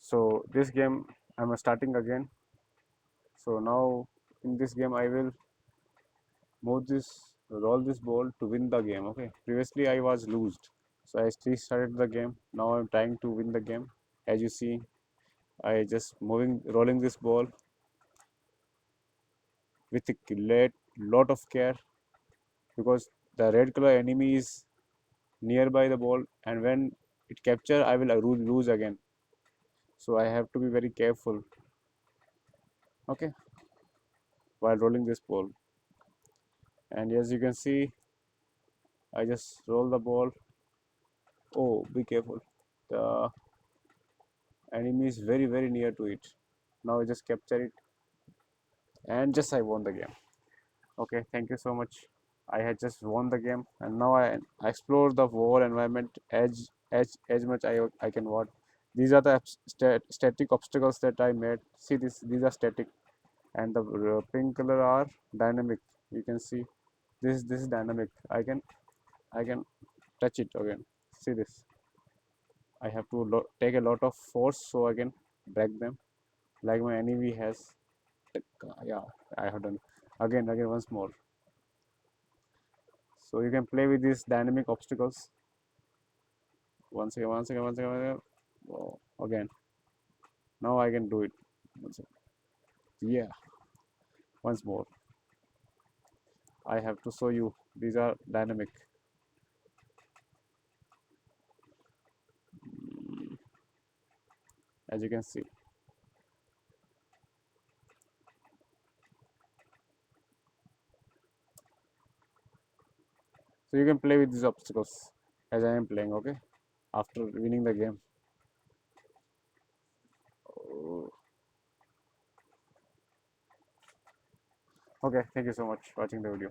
So this game I'm starting again. So now in this game I will roll this ball to win the game. Okay, previously I was loosed, so I restarted the game. Now I'm trying to win the game. As you see, I just rolling this ball with a lot of care, because the red color enemy is nearby the ball, and when it capture I will lose again. So I have to be very careful, okay, while rolling this ball. And as you can see, I just roll the ball. Oh, be careful, the enemy is very near to it. Now I just capture it, and just I won the game. Okay, thank you so much. I had just won the game, and now I explore the whole environment as much I can want. These are the static obstacles that I made. See this, these are static, and the pink color are dynamic. You can see this is dynamic. I can touch it again. See this. I have to take a lot of force so I can break them, like my enemy has. Yeah, I have done again once more. So you can play with these dynamic obstacles. Once again. Oh, again. Now I can do it. Once again. Yeah, once more. I have to show you. These are dynamic. As you can see. So you can play with these obstacles as I am playing. Okay, after winning the game. Oh. Okay, thank you so much for watching the video.